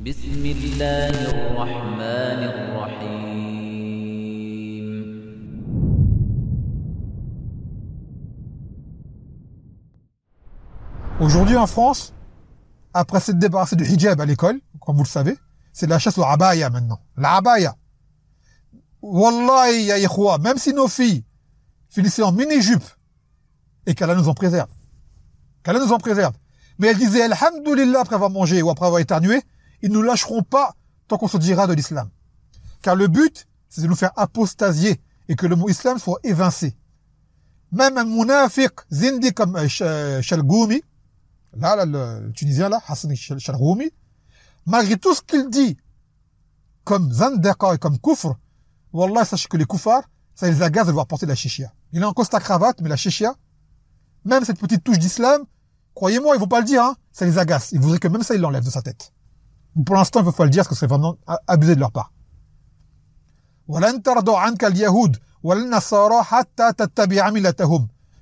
بسم الله الرحمن الرحيم. Aujourd'hui en France, après s'être débarrassé du hijab à l'école, comme vous le savez, c'est la chasse au abaya maintenant. La abaya. Wallahi ya ikhwa, même si nos filles finissaient en mini-jupe, et qu'Allah nous en préserve. Qu'Allah nous en préserve. Mais elles disaient alhamdoulilah après avoir mangé ou après avoir éternué, ils ne nous lâcheront pas tant qu'on se dira de l'islam. Car le but, c'est de nous faire apostasier et que le mot islam soit évincé. Même un munafiq zindi comme Chalgoumi, là, le Tunisien là, Hassan Chalgoumi, malgré tout ce qu'il dit comme zandaka et comme kufr, wallah, sachez que les koufars, ça les agace de voir porter la chichia. Il a en costa cravate, mais la chichia, même cette petite touche d'islam, croyez-moi, ils vont pas le dire, hein, ça les agace. Ils voudraient que même ça, ils l'enlèvent de sa tête. Pour l'instant, il ne faut pas le dire, parce que c'est vraiment abusé de leur part.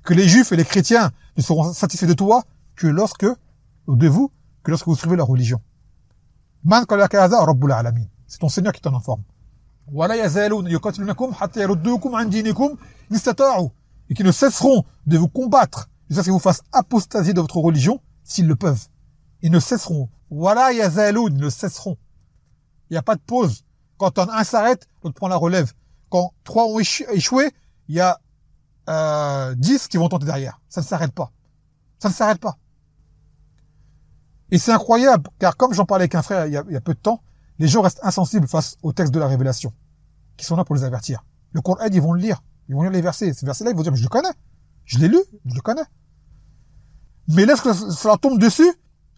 Que les juifs et les chrétiens ne seront satisfaits de toi que lorsque vous suivez leur religion. C'est ton Seigneur qui t'en informe. Et qui ne cesseront de vous combattre jusqu'à ce qu'ils vous fassent apostasier de votre religion s'ils le peuvent. Ils ne cesseront. Ils ne cesseront. Il n'y a pas de pause. Quand un s'arrête, l'autre prend la relève. Quand 3 ont échoué, il y a 10 qui vont tenter derrière. Ça ne s'arrête pas. Ça ne s'arrête pas. Et c'est incroyable, car comme j'en parlais avec un frère il y a peu de temps, les gens restent insensibles face aux textes de la révélation, qui sont là pour les avertir. Le Coran, ils vont le lire. Ils vont lire les versets. Ces versets-là, ils vont dire, mais je le connais. Je l'ai lu, je le connais. Mais lorsque ça leur tombe dessus,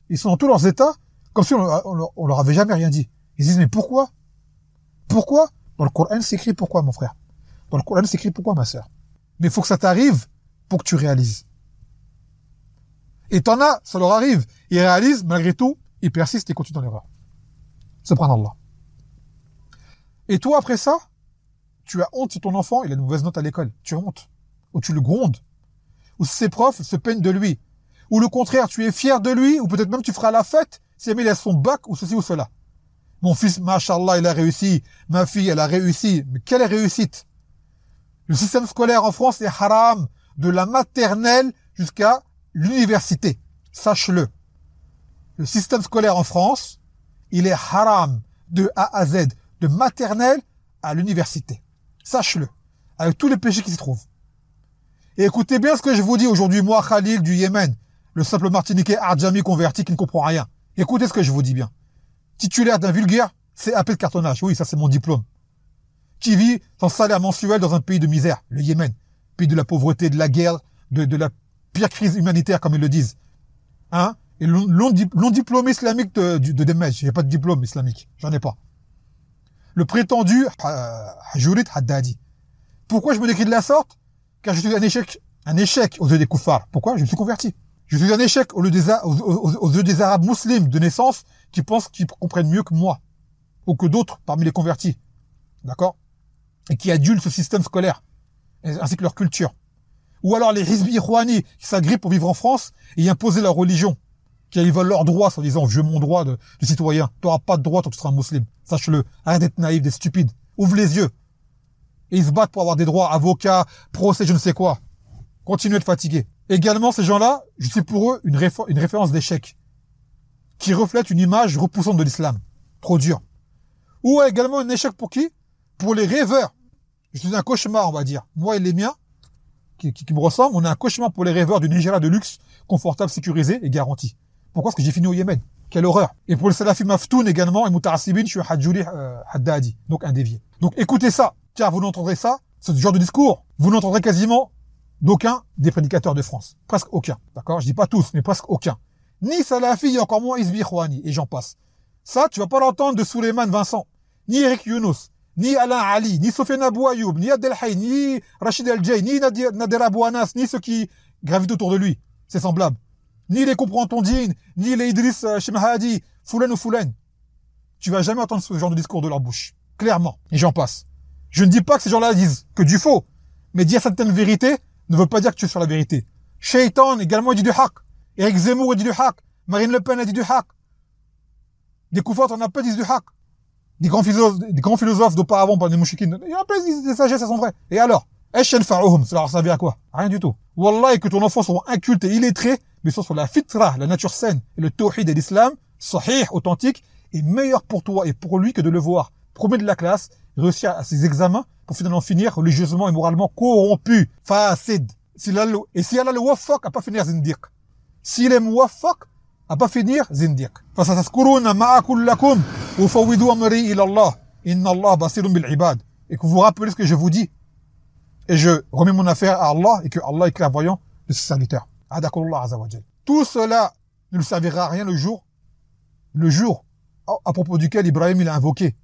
ils sont dans tous leurs états, comme si on leur avait jamais rien dit. Ils disent, mais pourquoi? Pourquoi? Dans le Coran, c'est écrit pourquoi, mon frère? Dans le Coran, c'est écrit pourquoi, ma sœur? Mais il faut que ça t'arrive pour que tu réalises. Et t'en as, ça leur arrive. Ils réalisent, malgré tout, ils persistent et continuent dans l'erreur. Subhanallah. Et toi, après ça, tu as honte si ton enfant, il a une mauvaise note à l'école. Tu as honte. Ou tu le grondes. Ou si ses profs se peignent de lui. Ou le contraire, tu es fier de lui, ou peut-être même tu feras la fête si il a son bac ou ceci ou cela. Mon fils, mashallah, il a réussi. Ma fille, elle a réussi. Mais quelle réussite! Le système scolaire en France est haram. De la maternelle jusqu'à l'université. Sache-le. Le système scolaire en France, il est haram de A à Z. De maternelle à l'université. Sache-le. Avec tous les péchés qui s'y trouvent. Et écoutez bien ce que je vous dis aujourd'hui, moi, Khalil du Yémen, le simple Martiniquais Adjami converti qui ne comprend rien. Écoutez ce que je vous dis bien. Titulaire d'un vulgaire CAP de cartonnage. Oui, ça c'est mon diplôme. Qui vit sans salaire mensuel dans un pays de misère, le Yémen. Pays de la pauvreté, de la guerre, de la pire crise humanitaire, comme ils le disent. Hein? Et long diplômé islamique de Demej. J'ai pas de diplôme islamique. J'en ai pas. Le prétendu Hajurit Haddadi. Pourquoi je me décris de la sorte? Car je suis un échec aux yeux des koufars. Pourquoi? Je me suis converti. Je suis un échec aux yeux des Arabes musulmans de naissance qui pensent qu'ils comprennent mieux que moi ou que d'autres parmi les convertis. D'accord? Et qui adulent ce système scolaire ainsi que leur culture. Ou alors les Hizbi Ikhwani qui s'agrippent pour vivre en France et y imposer leur religion. Qui veulent leurs droits, en disant, je veux mon droit de citoyen. Tu n'auras pas de droit tant que tu seras un musulman. Sache-le. Arrête d'être naïf, d'être stupide. Ouvre les yeux. Et ils se battent pour avoir des droits, avocats, procès, je ne sais quoi. Continuez de fatiguer. Également, ces gens-là, je suis pour eux une référence d'échec. Qui reflète une image repoussante de l'islam. Trop dur. Ou également un échec pour qui? Pour les rêveurs. Je suis un cauchemar, on va dire. Moi et les miens, qui me ressemblent, on est un cauchemar pour les rêveurs d'une Nigeria de luxe, confortable, sécurisée et garantie. Pourquoi? Parce que j'ai fini au Yémen. Quelle horreur. Et pour le Salafi Maftoun également, et Mutarassibin, je suis Hadjouli Haddadi, donc un dévié. Donc écoutez ça, car vous n'entendrez ça, ce genre de discours, vous n'entendrez quasiment d'aucun des prédicateurs de France. Presque aucun. D'accord? Je dis pas tous, mais presque aucun. Ni Salafi, et encore moins Hizbi Ikhwani, et j'en passe. Ça, tu vas pas l'entendre de Souleymane Vincent, ni Eric Younous, ni Alain Ali, ni Sofiane Abou Ayoub, ni Abdel Hay, ni Rachid El Jay, ni Nader Abou Anas, ni ceux qui gravitent autour de lui. C'est semblable. Ni les Comprantondines, ni les Idriss Shemahadi, Foulen ou Foulen. Tu vas jamais entendre ce genre de discours de leur bouche. Clairement. Et j'en passe. Je ne dis pas que ces gens-là disent que du faux. Mais dire certaines vérités ne veut pas dire que tu es sur la vérité. Shaitan également dit du haq. Eric Zemmour dit du haq. Marine Le Pen a dit du haq. Des koufars, on a pas disent du haq. Des grands philosophes d'auparavant, par des mouchikines. Il y a pas des sagesses, elles sont vraies. Et alors? Ça leur servait à quoi? Rien du tout. Wallah, que ton enfant soit inculte et illettré, mais soit sur la fitra, la nature saine, et le tawhid et l'islam, sahih, authentique, est meilleur pour toi et pour lui que de le voir premier de la classe, réussir à ses examens, pour finalement finir religieusement et moralement corrompu, fasid. Et si Allah le waffaq, à pas finir zindiq. S'il est muwaffaq, à pas finir zindiq. Fasatazkuruna ma'a kullakum, wa fawwidu amri ila Allah. Inna Allah basirun bil ibad. Et que vous vous rappelez ce que je vous dis. Et je remets mon affaire à Allah, et que Allah est clairvoyant de ses serviteurs. Adakullah azza wa jal. Tout cela ne lui servira à rien le jour à propos duquel Ibrahim il a invoqué.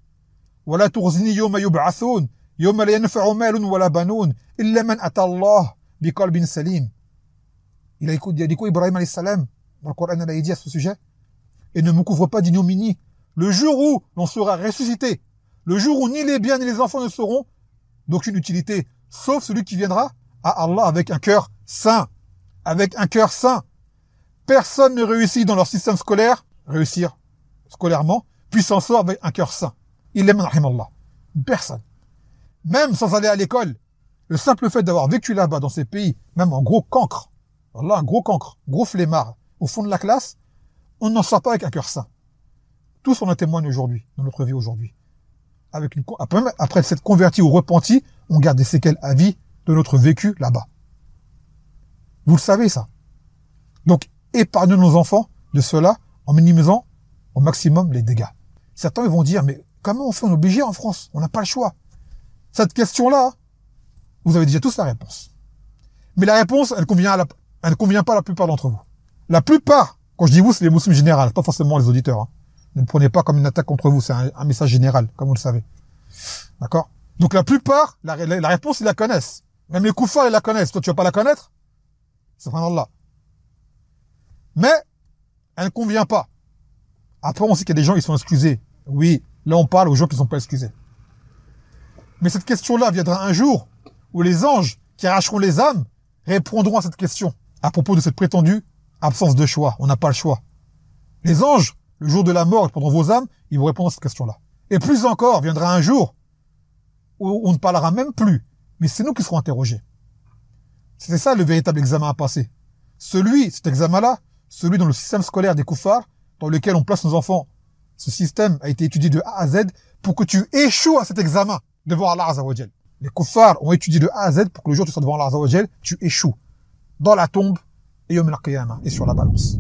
ولا تخزني يوم يبعثون يوم لا ينفع مال ولا بنون إلا من أتى الله بقلب سليم. Il a dit quoi Ibrahim alayhi salam dans le Coran, il a dit à ce sujet, et ne me couvre pas d'ignominie le jour où l'on sera ressuscité, le jour où ni les biens ni les enfants ne seront d'aucune utilité, sauf celui qui viendra à Allah avec un cœur sain. Avec un cœur sain. Personne ne réussit dans leur système scolaire, réussir scolairement, puis s'en sort avec un cœur sain. Il aime Allah. Personne. Même sans aller à l'école, le simple fait d'avoir vécu là-bas dans ces pays, même en gros cancre, Allah, un gros cancre, gros flemmard, au fond de la classe, on n'en sort pas avec un cœur sain. Tous on en témoigne aujourd'hui, dans notre vie aujourd'hui. Après s'être converti ou repenti, on garde des séquelles à vie de notre vécu là-bas. Vous le savez ça. Donc, épargnons nos enfants de cela en minimisant au maximum les dégâts. Certains vont dire, mais comment on fait? On est obligé en France, on n'a pas le choix. Cette question-là, vous avez déjà tous la réponse. Mais la réponse, elle ne convient pas à la plupart d'entre vous. La plupart, quand je dis vous, c'est les musulmans généraux, pas forcément les auditeurs. Hein. Ne le prenez pas comme une attaque contre vous, c'est un message général, comme vous le savez. D'accord? Donc la plupart, la réponse, ils la connaissent. Même les koufars, ils la connaissent. Toi, tu vas pas la connaître? Subhanallah. Mais, elle ne convient pas. Après, on sait qu'il y a des gens qui sont excusés. Oui, là, on parle aux gens qui ne sont pas excusés. Mais cette question-là viendra un jour où les anges qui arracheront les âmes répondront à cette question à propos de cette prétendue absence de choix. On n'a pas le choix. Les anges, le jour de la mort, pendant vos âmes, ils vont répondre à cette question-là. Et plus encore, viendra un jour où on ne parlera même plus, mais c'est nous qui serons interrogés. C'est ça le véritable examen à passer. Cet examen-là, celui dans le système scolaire des koufars, dans lequel on place nos enfants, ce système a été étudié de A à Z pour que tu échoues à cet examen devant Allah Azza wa Jal. Les koufars ont étudié de A à Z pour que le jour où tu sois devant Allah Azza wa Jal, tu échoues dans la tombe et Yawm al-Qiyamah et sur la balance.